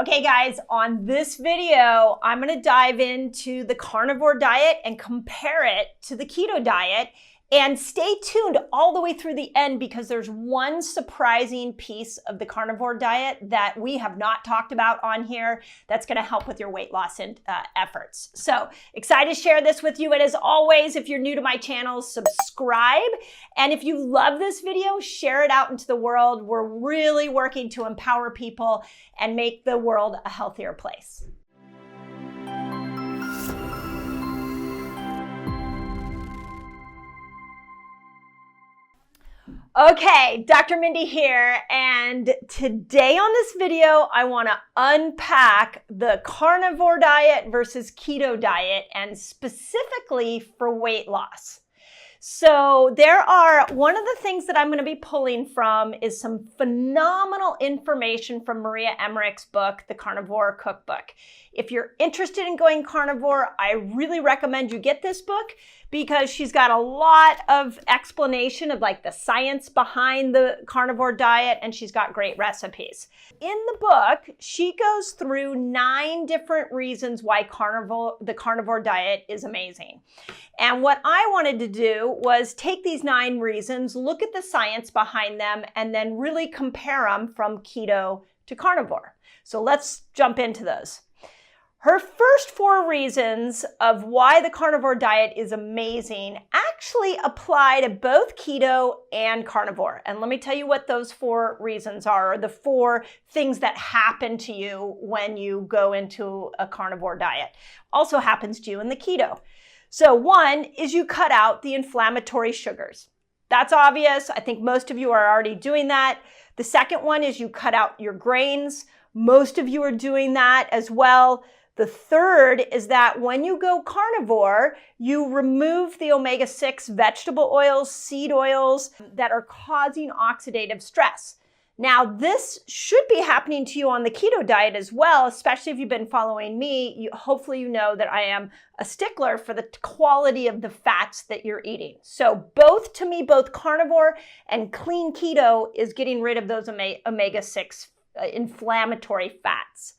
Okay guys, on this video, I'm gonna dive into the carnivore diet and compare it to the keto diet. And stay tuned all the way through the end because there's one surprising piece of the carnivore diet that we have not talked about on here that's gonna help with your weight loss efforts. So excited to share this with you. And as always, if you're new to my channel, subscribe. And if you love this video, share it out into the world. We're really working to empower people and make the world a healthier place. Okay, Dr. Mindy here, and today on this video, I want to unpack the carnivore diet versus keto diet, and specifically for weight loss. So one of the things that I'm going to be pulling from is some phenomenal information from Maria Emmerich's book, The Carnivore Cookbook. If you're interested in going carnivore, I really recommend you get this book because she's got a lot of explanation of like the science behind the carnivore diet, and she's got great recipes. In the book, she goes through 9 different reasons why the carnivore diet is amazing. And what I wanted to do was take these 9 reasons, look at the science behind them, and then really compare them from keto to carnivore. So let's jump into those. Her first 4 reasons of why the carnivore diet is amazing actually apply to both keto and carnivore. And let me tell you what those 4 reasons are, or the 4 things that happen to you when you go into a carnivore diet. Also happens to you in the keto. So 1 is you cut out the inflammatory sugars. That's obvious. I think most of you are already doing that. The second one is you cut out your grains. Most of you are doing that as well. The third is that when you go carnivore, you remove the omega-6 vegetable oils, seed oils that are causing oxidative stress. Now, this should be happening to you on the keto diet as well, especially if you've been following me. Hopefully you know that I am a stickler for the quality of the fats that you're eating. So to me, both carnivore and clean keto is getting rid of those omega-6 inflammatory fats.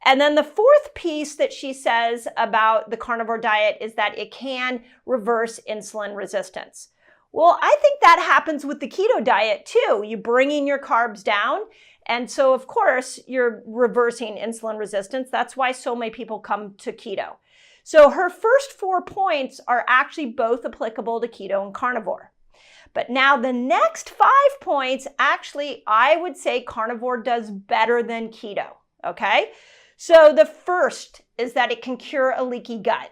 And then the 4th piece that she says about the carnivore diet is that it can reverse insulin resistance. Well, I think that happens with the keto diet too. You're bringing your carbs down. And so, of course, you're reversing insulin resistance. That's why so many people come to keto. So her first 4 points are actually both applicable to keto and carnivore. But now the next 5 points, actually, I would say carnivore does better than keto, okay? So the first is that it can cure a leaky gut.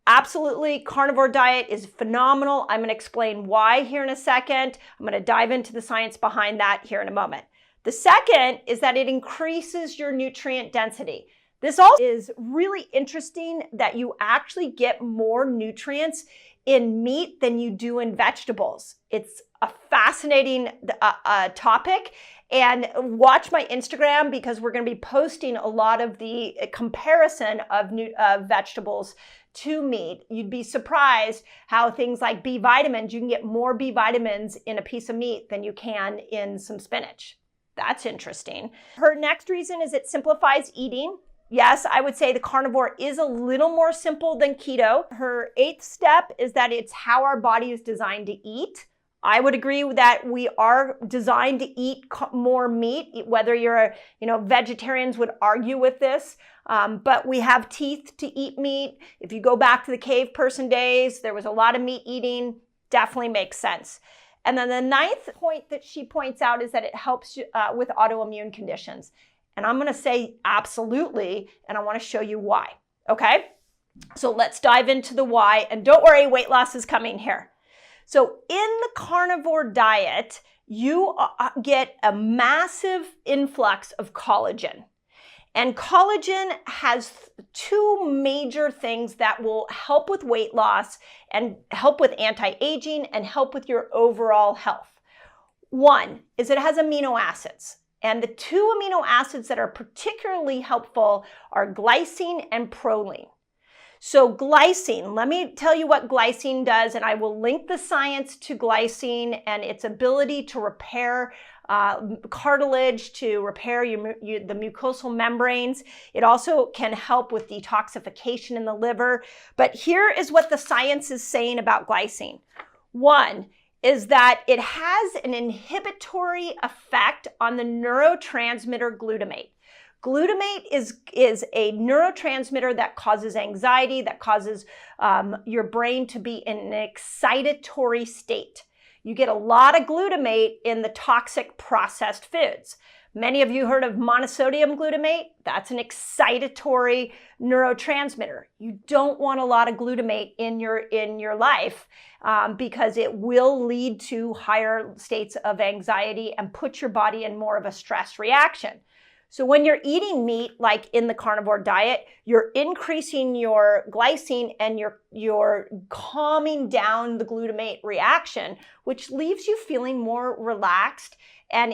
Absolutely, carnivore diet is phenomenal. I'm going to explain why here in a second. I'm going to dive into the science behind that here in a moment. The second is that it increases your nutrient density. This also is really interesting that you actually get more nutrients in meat than you do in vegetables. It's a fascinating topic. And watch my Instagram because we're going to be posting a lot of the comparison of vegetables to meat. You'd be surprised how things like B vitamins, you can get more B vitamins in a piece of meat than you can in some spinach. That's interesting. Her next reason is it simplifies eating. Yes, I would say the carnivore is a little more simple than keto. Her 8th step is that it's how our body is designed to eat. I would agree with that. We are designed to eat more meat, whether you're vegetarians would argue with this, but we have teeth to eat meat. If you go back to the cave person days, there was a lot of meat eating, definitely makes sense. And then the 9th point that she points out is that it helps with autoimmune conditions. And I'm going to say absolutely, and I want to show you why, okay? So let's dive into the why, and don't worry, weight loss is coming here. So in the carnivore diet, you get a massive influx of collagen. And collagen has 2 major things that will help with weight loss and help with anti-aging and help with your overall health. 1 is it has amino acids. And the 2 amino acids that are particularly helpful are glycine and proline. So glycine, let me tell you what glycine does, and I will link the science to glycine and its ability to repair cartilage to repair the mucosal membranes. It also can help with detoxification in the liver. But here is what the science is saying about glycine. One is that it has an inhibitory effect on the neurotransmitter glutamate. Glutamate is a neurotransmitter that causes anxiety, that causes your brain to be in an excitatory state. You get a lot of glutamate in the toxic processed foods. Many of you heard of monosodium glutamate. That's an excitatory neurotransmitter. You don't want a lot of glutamate in your life because it will lead to higher states of anxiety and put your body in more of a stress reaction. So when you're eating meat, like in the carnivore diet, you're increasing your glycine and you're calming down the glutamate reaction, which leaves you feeling more relaxed. And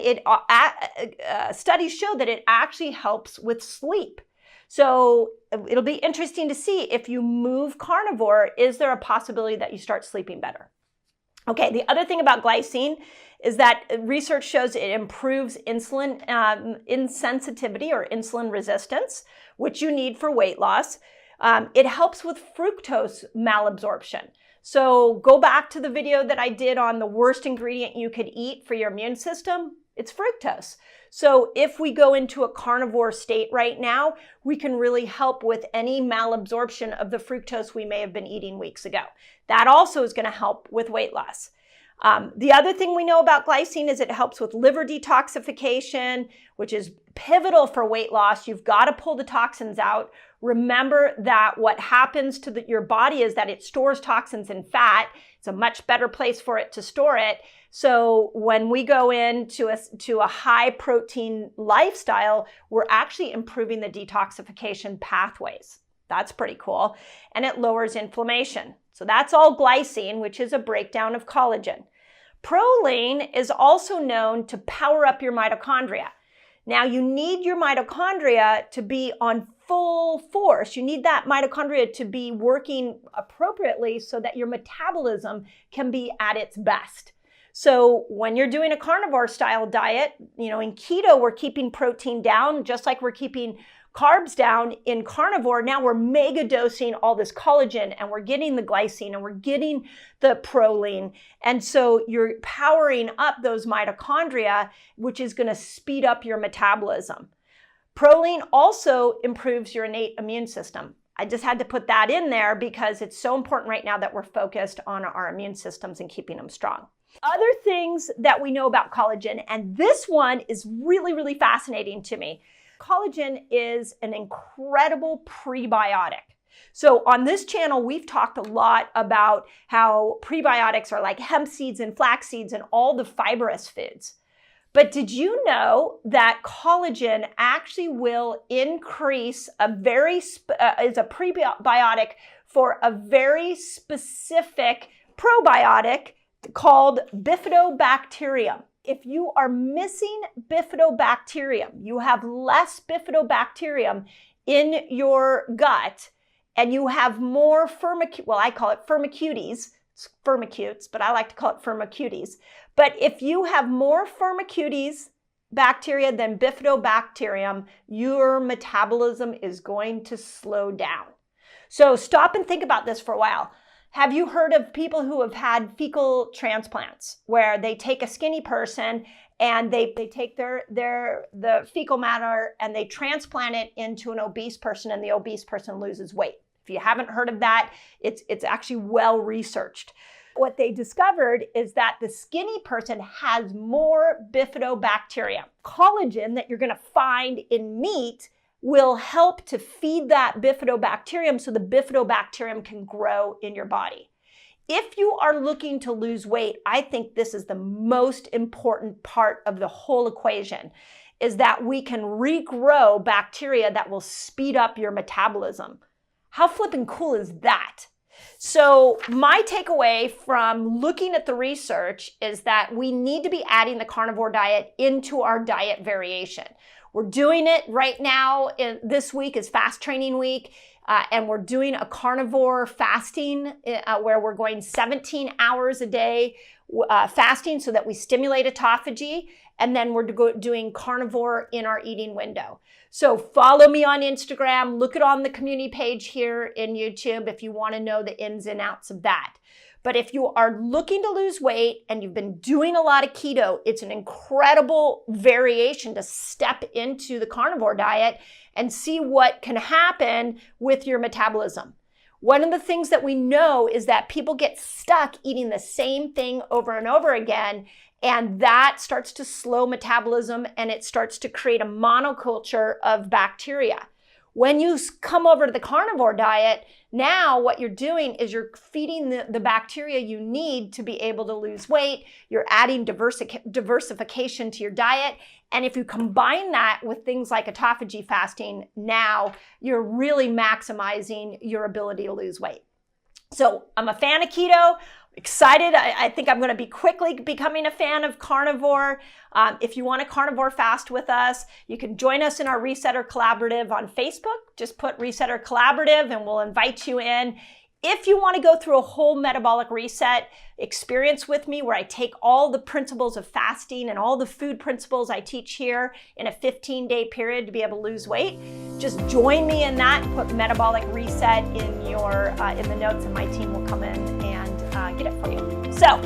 studies show that it actually helps with sleep. So it'll be interesting to see if you move carnivore, is there a possibility that you start sleeping better? Okay, the other thing about glycine is that research shows it improves insulin insensitivity or insulin resistance, which you need for weight loss. It helps with fructose malabsorption. So go back to the video that I did on the worst ingredient you could eat for your immune system. It's fructose. So if we go into a carnivore state right now, we can really help with any malabsorption of the fructose we may have been eating weeks ago. That also is going to help with weight loss. The other thing we know about glycine is it helps with liver detoxification, which is pivotal for weight loss. You've got to pull the toxins out. Remember that what happens to your body is that it stores toxins in fat. It's a much better place for it to store it. So when we go into a high protein lifestyle, we're actually improving the detoxification pathways. That's pretty cool. And it lowers inflammation. So that's all glycine, which is a breakdown of collagen. Proline is also known to power up your mitochondria. Now you need your mitochondria to be on full force. You need that mitochondria to be working appropriately so that your metabolism can be at its best. So when you're doing a carnivore style diet, in keto, we're keeping protein down, just like we're keeping carbs down. In carnivore, now we're mega dosing all this collagen and we're getting the glycine and we're getting the proline. And so you're powering up those mitochondria, which is going to speed up your metabolism. Proline also improves your innate immune system. I just had to put that in there because it's so important right now that we're focused on our immune systems and keeping them strong. Other things that we know about collagen, and this one is really, really fascinating to me. Collagen is an incredible prebiotic. So on this channel, we've talked a lot about how prebiotics are like hemp seeds and flax seeds and all the fibrous foods. But did you know that collagen actually will increase is a prebiotic for a very specific probiotic called bifidobacterium? If you are missing bifidobacterium, you have less bifidobacterium in your gut, and you have more I call it firmicutes. It's firmicutes, but I like to call it firmicutes. But if you have more firmicutes bacteria than bifidobacterium, your metabolism is going to slow down. So stop and think about this for a while. Have you heard of people who have had fecal transplants where they take a skinny person and they take the fecal matter and they transplant it into an obese person and the obese person loses weight? If you haven't heard of that, it's actually well researched. What they discovered is that the skinny person has more bifidobacterium. Collagen that you're going to find in meat will help to feed that bifidobacterium so the bifidobacterium can grow in your body. If you are looking to lose weight, I think this is the most important part of the whole equation, is that we can regrow bacteria that will speed up your metabolism. How flippin' cool is that? So my takeaway from looking at the research is that we need to be adding the carnivore diet into our diet variation. We're doing it right now. This week is fast training week, and we're doing a carnivore fasting where we're going 17 hours a day fasting so that we stimulate autophagy. and then we're doing carnivore in our eating window. So follow me on Instagram, look it on the community page here in YouTube if you want to know the ins and outs of that. But if you are looking to lose weight and you've been doing a lot of keto, it's an incredible variation to step into the carnivore diet and see what can happen with your metabolism. One of the things that we know is that people get stuck eating the same thing over and over again, and that starts to slow metabolism and it starts to create a monoculture of bacteria. When you come over to the carnivore diet, now what you're doing is you're feeding the bacteria you need to be able to lose weight. You're adding diversification to your diet. And if you combine that with things like autophagy fasting, now you're really maximizing your ability to lose weight. So I'm a fan of keto. Excited. I think I'm going to be quickly becoming a fan of carnivore. If you want a carnivore fast with us, you can join us in our Resetter Collaborative on Facebook. Just put Resetter Collaborative and we'll invite you in. If you want to go through a whole metabolic reset experience with me where I take all the principles of fasting and all the food principles I teach here in a 15-day period to be able to lose weight, just join me in that. Put metabolic reset in the notes and my team will come in and get it for you. So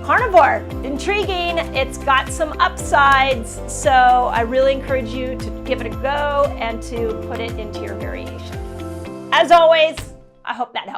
carnivore, intriguing. It's got some upsides. So I really encourage you to give it a go and to put it into your variation. As always, I hope that helps.